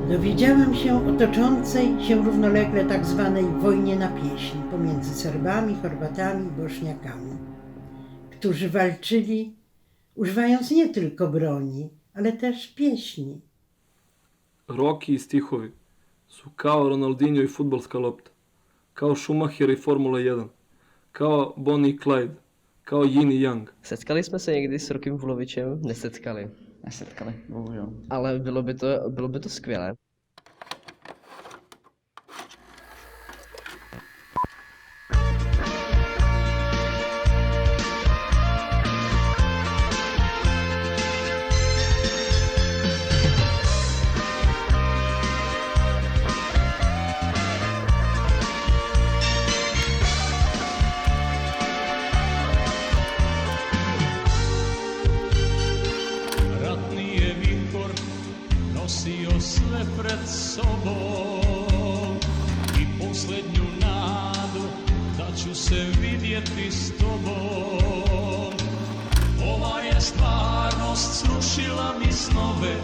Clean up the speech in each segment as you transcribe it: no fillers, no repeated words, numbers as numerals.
Dowiedziałam się o toczącej się równolegle tak zwanej wojnie na pieśń pomiędzy Serbami, Chorwatami i Bośniakami, którzy walczyli używając nie tylko broni, ale też pieśni. Roki i stihovi su kao Ronaldinho i fudbalska lopta, kao Schumacher i Formula 1, kao Bonnie i Clyde, kao Yin i Yang. Setkali jsme se někdy s Rokim Vulovičem? Nesetkali. Nesetkali, bohužel. Ale bylo by to skvělé. Ratni je vihor nosio sve pred sobom i posljednju nadu da ću se vidjeti s tobom. Ova je stvarnost srušila mi snove,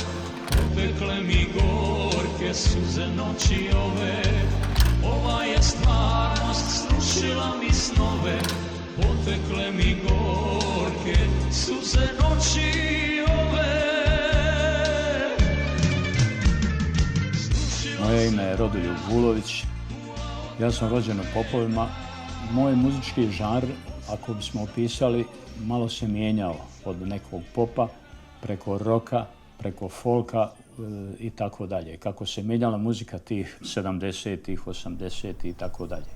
potekle mi gorke suze noći ove. Ova je stvarnost srušila mi snove, potekle mi gorke suze noći ove. Moje ime je Rodoljub Vulović, ja sam rođen u Popovima. Moj muzički žanr, ako bismo opisali, malo se mijenjao od nekog popa preko roka, preko folka i tako dalje. Kako se mijenjala muzika tih 70-ih, 80-ih i tako dalje.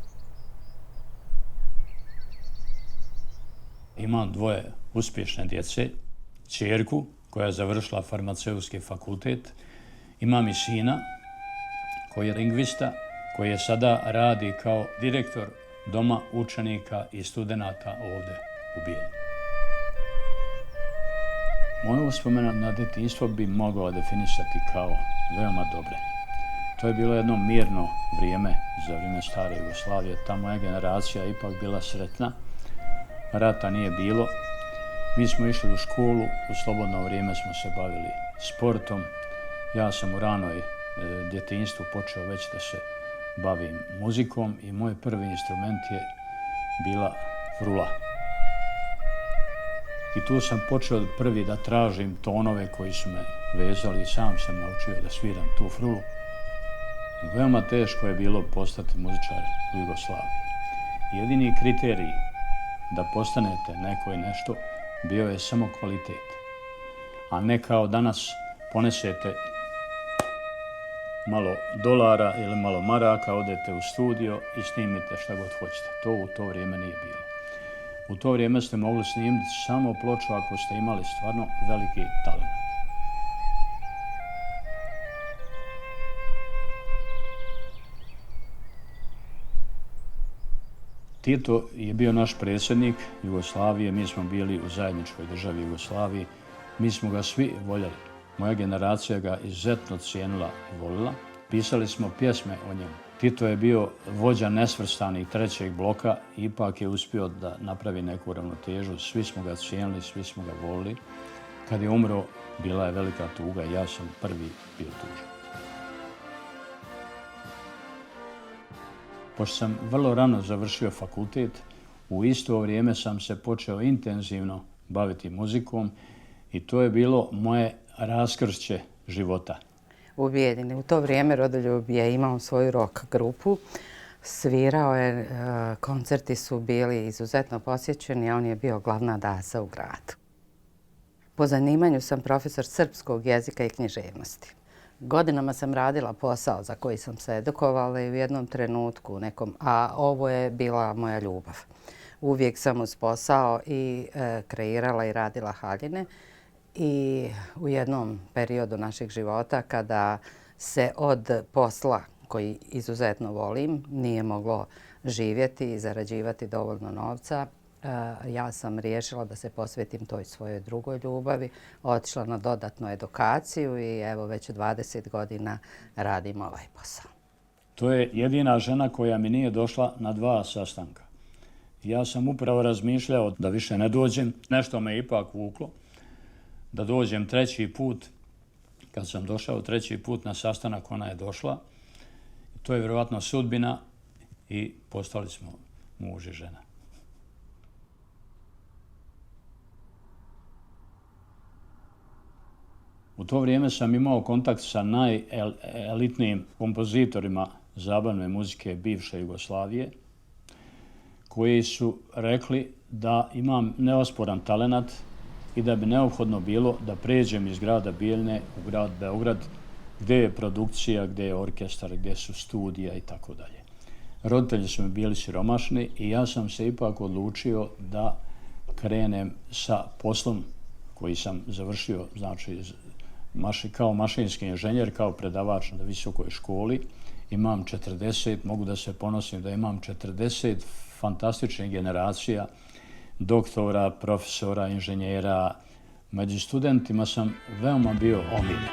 Imam dvoje uspješne djece, ćerku koja je završila farmaceutski fakultet, imam i sina koji je lingvista, koji je sada radi kao direktor doma učenika i studenata ovdje u Bijeljini. Moje uspomene na djetinjstvo bi mogao definisati kao veoma dobre. To je bilo jedno mirno vrijeme za vrijeme stare Jugoslavije. Ta moja generacija je ipak bila sretna. Rata nije bilo. Mi smo išli u školu, u slobodno vrijeme smo se bavili sportom. Ja sam u ranoj djetinjstvu počeo već da se bavim muzikom i moj prvi instrument je bila frula. I tu sam počeo prvi da tražim tonove koji su me vezali i sam sam naučio da sviram tu frulu. Veoma teško je bilo postati muzičar u Jugoslaviji. Jedini kriterij da postanete neko i nešto bio je samo kvalitet, a ne kao danas ponesete malo dolara ili malo maraka, odete u studio i snimite šta god hoćete. To u to vrijeme nije bilo. U to vrijeme ste mogli snimiti samo ploču ako ste imali stvarno veliki talent. Tito je bio naš predsjednik Jugoslavije, mi smo bili u zajedničkoj državi Jugoslaviji, mi smo ga svi voljeli. Moja generacija ga izuzetno cijenila i volila. Pisali smo pjesme o njemu. Tito je bio vođa nesvrstanih trećeg bloka i ipak je uspio da napravi neku ravnotežu. Svi smo ga cijenili, svi smo ga volili. Kad je umro, bila je velika tuga i ja sam prvi bio tužan. Pošto sam vrlo rano završio fakultet, u isto vrijeme sam se počeo intenzivno baviti muzikom i to je bilo moje raskršće života. U Bijeljini. U to vrijeme Rodoljub je imao svoju rock grupu, svirao je, koncerti su bili izuzetno posjećeni, a on je bio glavna dasa u gradu. Po zanimanju sam profesor srpskog jezika i književnosti. Godinama sam radila posao za koji sam se edukovala i u jednom trenutku a ovo je bila moja ljubav. Uvijek sam uz posao i kreirala i radila haljine. I u jednom periodu našeg života kada se od posla koji izuzetno volim nije moglo živjeti i zarađivati dovoljno novca, ja sam riješila da se posvetim toj svojoj drugoj ljubavi, otišla na dodatnu edukaciju i evo već 20 godina radim ovaj posao. To je jedina žena koja mi nije došla na 2 sastanka. Ja sam upravo razmišljao da više ne dođem, nešto me ipak vuklo, da dođem 3. put. Kad sam došao 3. put na sastanak, ona je došla. To je vjerovatno sudbina i postali smo muž i žena. U to vrijeme sam imao kontakt sa najelitnijim kompozitorima zabavne muzike bivše Jugoslavije, koji su rekli da imam neosporan talenat i da bi neophodno bilo da pređem iz grada Bijeljine u grad Beograd, gdje je produkcija, gdje je orkestar, gdje su studija i tako dalje. Roditelji su mi bili siromašni i ja sam se ipak odlučio da krenem sa poslom koji sam završio, znači kao mašinski inženjer, kao predavač na visokoj školi. Imam 40, mogu da se ponosim da imam 40 fantastičnih generacija doktora, profesora, inženjera. Među studentima sam veoma bio omiljen.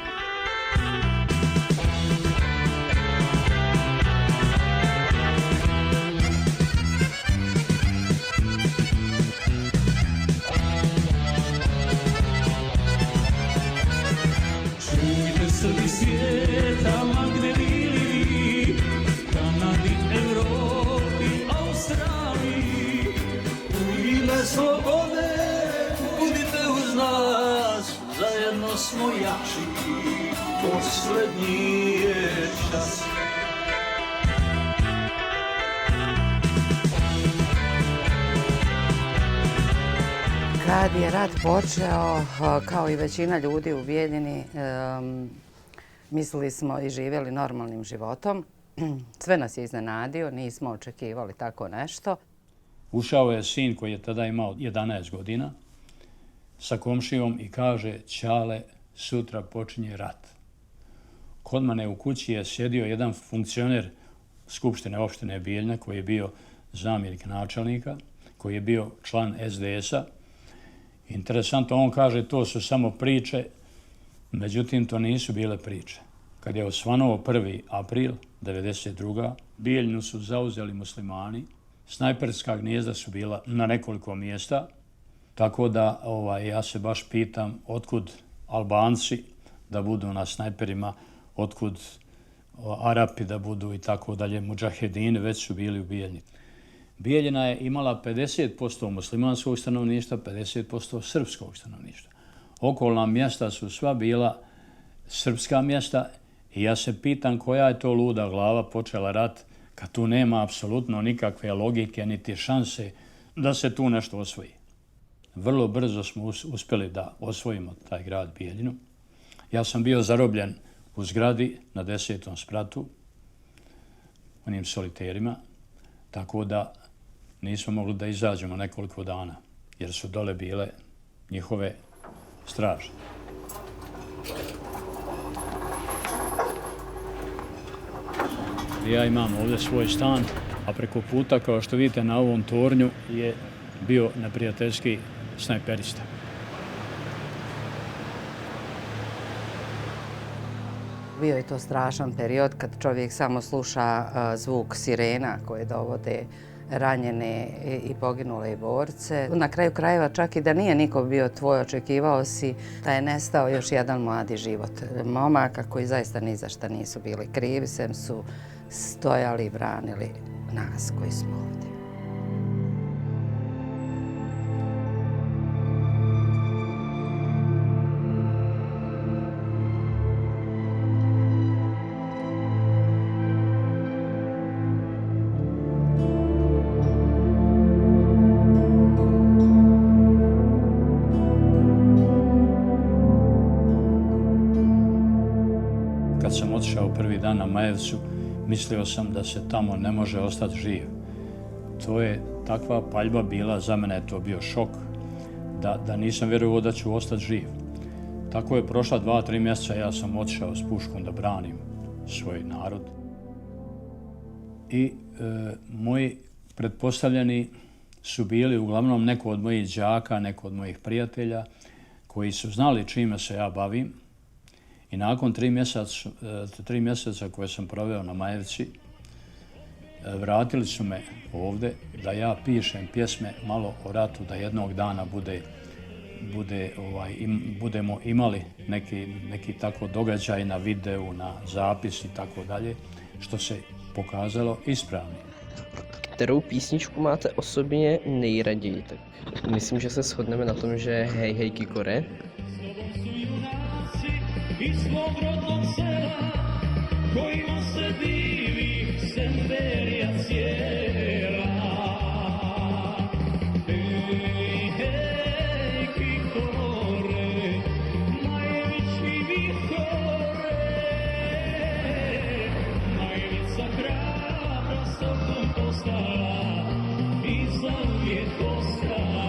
Čujte Srbi svijeta, ma gde bili vi, Kanadi, Evropi, Australiji. U ime slobode budite uz nas, zajedno smo jači, poslednji je čas. Kad je rat počeo, kao i većina ljudi u Bijeljini, mislili smo i živjeli normalnim životom. Sve nas je iznenadio, nismo očekivali tako nešto. Ušao je sin koji je tada imao 11 godina sa komšijom i kaže: Ćale, sutra počinje rat. Kod mene u kući je sjedio jedan funkcioner Skupštine opštine Bijeljina koji je bio zamjenik načelnika, koji je bio član SDS-a. Interesantno, on kaže to su samo priče, međutim to nisu bile priče. Kad je osvanuo 1. april 1992. Bijeljinu su zauzeli muslimani, snajperska gnijezda su bila na nekoliko mjesta, tako da ja se baš pitam otkud Albanci da budu na snajperima, otkud Arapi da budu i tako dalje, mudžahedini već su bili u Bijeljini. Bijeljina je imala 50% muslimanskog stanovništva, 50% srpskog stanovništva. Okolna mjesta su sva bila srpska mjesta i ja se pitam koja je to luda glava počela rat kad tu nema apsolutno nikakve logike niti šanse da se tu nešto osvoji. Vrlo brzo smo uspjeli da osvojimo taj grad Bijeljinu. Ja sam bio zarobljen u zgradi na 10. spratu, onim soliterima, tako da nismo mogli da izađemo nekoliko dana, jer su dole bile njihove straže. Ja imam ovdje svoj stan, a preko puta, kao što vidite na ovom tornju, je bio neprijateljski snajperista. Bio je to strašan period kad čovjek samo sluša zvuk sirena koje dovode ranjene i poginule borce. Na kraju krajeva, čak i da nije niko bio tvoj, očekivao si da je nestao još jedan mladi život momaka koji zaista ni za šta nisu bili krivi, sem su stojali i branili nas koji smo ovdje. Kad sam otišao prvi dan na Majevcu, mislio sam da se tamo ne može ostati živ. To je takva paljba bila, za mene je to bio šok, da nisam vjerovao da ću ostati živ. Tako je prošla 2-3 mjeseca, ja sam otišao s puškom da branim svoj narod. I moji pretpostavljeni su bili uglavnom neko od mojih đaka, neko od mojih prijatelja, koji su znali čime se ja bavim. I nakon 3 mjeseca koje sam proveo na Majevci, vratili su me ovdje da ja pišem pjesme malo o ratu, da jednog dana bude budemo imali neki tako događaj na videu, na zapis i tako dalje, što se pokazalo ispravnim. Kterou písničku máte osobně nejraději? Tak myslím, že se shodneme na tom, že Hej hej Kikore. Iz svog rodnog sela, kojima se divi Semberija cijela. Hej, hej, Kikore, Majevići vihore, Majevica hrabra s tobom postala i zauvijek ostala.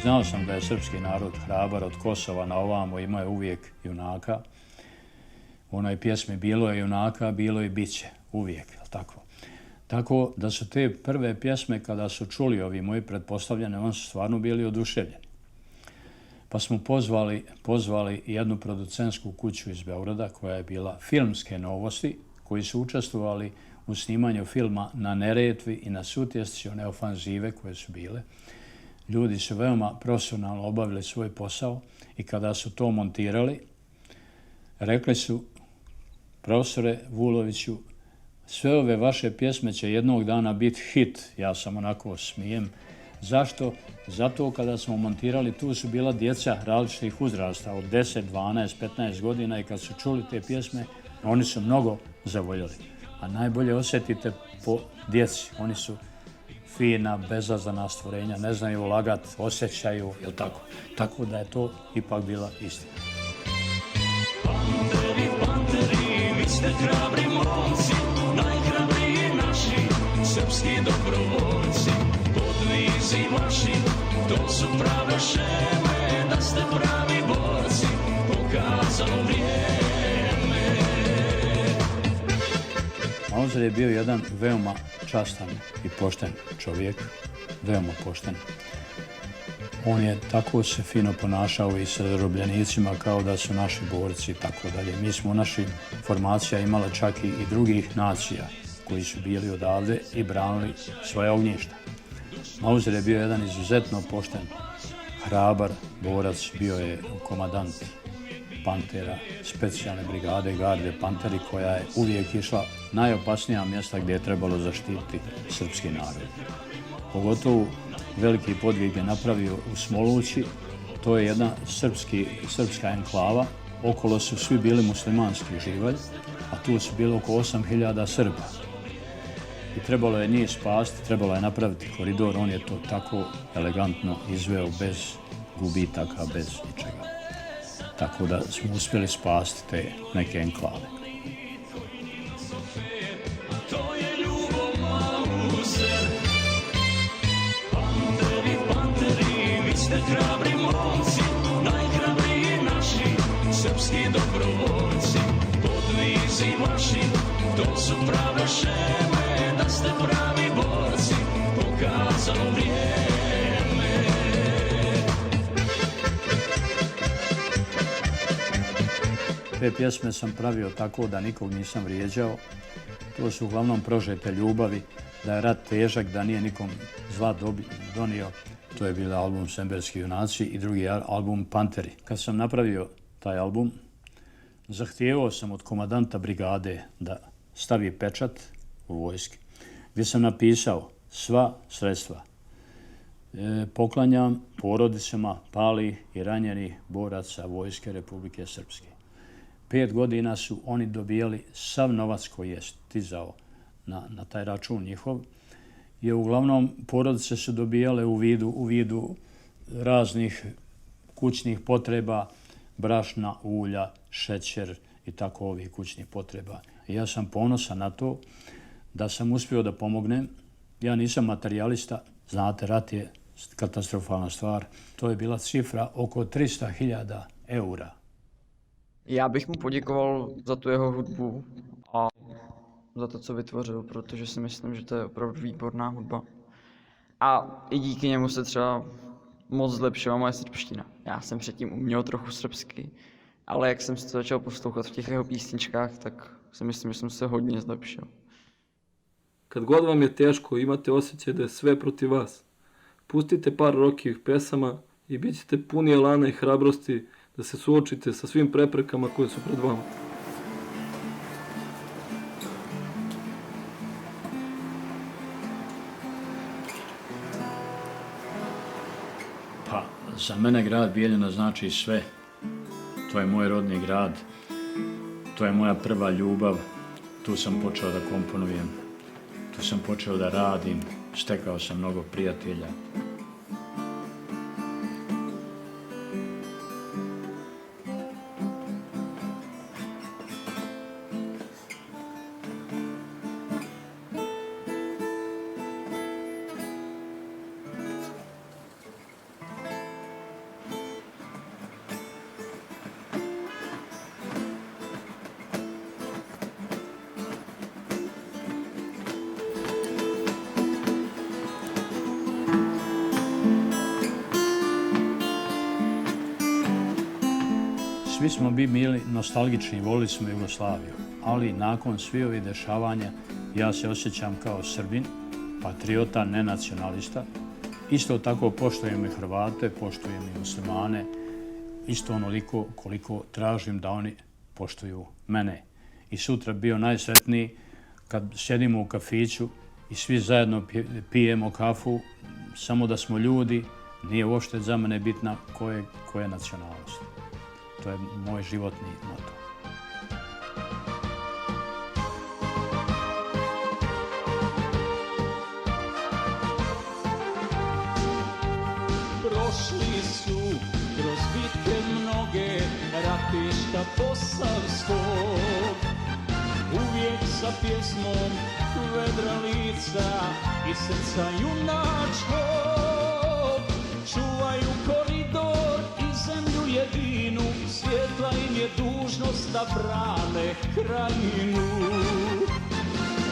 Znao sam da je srpski narod hrabar od Kosova na ovamo, imao je uvijek junaka. U onoj pjesmi bilo je junaka, bilo i bit će, uvijek, jel tako? Tako da su te prve pjesme, kada su čuli ovi moji pretpostavljene, oni su stvarno bili oduševljeni. Pa smo pozvali jednu producentsku kuću iz Beograda, koja je bila Filmske novosti, koji su učestvovali u snimanju filma na Neretvi i na Sutjesci, one ofanzive koje su bile. Ljudi su veoma profesionalno obavili svoj posao i kada su to montirali, rekli su: profesore Vuloviću, sve ove vaše pjesme će jednog dana biti hit. Ja sam onako smijem. Zašto? Zato kada smo montirali, tu su bila djeca različitih uzrasta, od 10, 12, 15 godina, i kad su čuli te pjesme, oni su mnogo zavoljeli. A najbolje osjetite po djeci. Oni su fina, bezazlena stvorenja, ne znaju lagat, osjećaju, jel tako? Tako da je to ipak bila istina. Panteri, panteri, vi ste hrabri momci, najhrabriji naši, srpski dobrovoljci. Podvizi vaši, to su prave šeme, da ste pravi borci, pokazalo vrijeme. Mauzer je bio jedan veoma častan i pošten čovjek, veoma pošten. On je tako se fino ponašao i sa zarobljenicima kao da su naši borci i tako dalje. Mi smo u našoj formacija imala čak i drugih nacija koji su bili odavde i branili svoje ognjišta. Mauzer je bio jedan izuzetno pošten, hrabar borac, bio je komandant Pantera, specijalne brigade Garde Panteri, koja je uvijek išla najopasnija mjesta gdje je trebalo zaštititi srpski narod. Pogotovo veliki podvig je napravio u Smolući, to je jedna srpska enklava, okolo su svi bili muslimanski živalj, a tu su bilo oko 8000 Srba. I trebalo je njih spasti, trebalo je napraviti koridor, on je to tako elegantno izveo bez gubitaka, bez ničega. Tako da smo uspjeli spasti te neke enklave. To je ljubav Mauzer. Panteri, panteri, vi ste hrabri momci, najhrabriji naši, srpski dobrovoljci. Podvizi vaši, to su prave šeme, da ste pravi borci, pokazalo vrijeme. Te pjesme sam pravio tako da nikog nisam vrijeđao. To su uglavnom prožete ljubavi, da je rat težak, da nije nikom zla donio. To je bio album Semberski junaci i drugi album Panteri. Kad sam napravio taj album, zahtijevao sam od komandanta brigade da stavi pečat u vojski, gdje sam napisao: sva sredstva poklanjam porodicama palih i ranjenih boraca Vojske Republike Srpske. 5 godina su oni dobijali sav novac koji je stizao na taj račun njihov. I uglavnom porodice su dobijale u vidu raznih kućnih potreba, brašna, ulja, šećer i tako ovih kućnih potreba. I ja sam ponosan na to da sam uspio da pomognem. Ja nisam materijalista, znate, rat je katastrofalna stvar. To je bila cifra oko 300.000 eura. Já bych mu poděkoval za tu jeho hudbu a za to, co vytvořil, protože si myslím, že to je opravdu výborná hudba. A i díky němu se třeba moc zlepšila moje srbština. Já jsem předtím uměl trochu srbsky, ale jak jsem si to začal poslouchat v těch jeho písničkách, tak si myslím, že jsem se hodně zlepšil. Kad god vam je teško, imate osjećaj da je sve protiv vas. Pustite par Rokijevih pesama i bit ćete puni elana i hrabrosti da se suočite sa svim preprekama koje su pred vama. Pa, za mene grad Bijeljina znači sve. To je moj rodni grad, to je moja prva ljubav, tu sam počeo da komponujem, tu sam počeo da radim, stekao sam mnogo prijatelja. Svi smo bili nostalgični, volili smo Jugoslaviju, ali nakon svih ovih dešavanja ja se osjećam kao Srbin, patriota, ne nacionalista. Isto tako poštujem i Hrvate, poštujem i muslimane, isto onoliko koliko tražim da oni poštuju mene. I sutra bio najsretniji kad sjedimo u kafiću i svi zajedno pijemo kafu, samo da smo ljudi, nije uopšte za mene bitna koja je nacionalnost. To je moj životni moto. Prošli su kroz bitke mnoge, ratišta posavskog. Uvijek sa pjesmom vedra lica i srca junačkog. Čuvaju koridor i zemlju jedinu, svjetla im je dužnost da brane krajinu.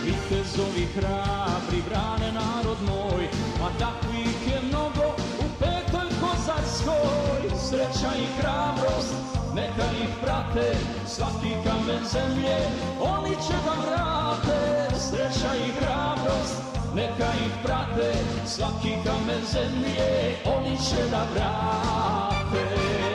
Vitezovi hrabri brane narod moj, a takvih je mnogo u petoj kozačkoj. Sreća i hrabrost, neka ih prate, svaki kamen zemlje, oni će da vrate. Sreća i hrabrost, neka ih prate, svaki kamen zemlje, oni će da vrate.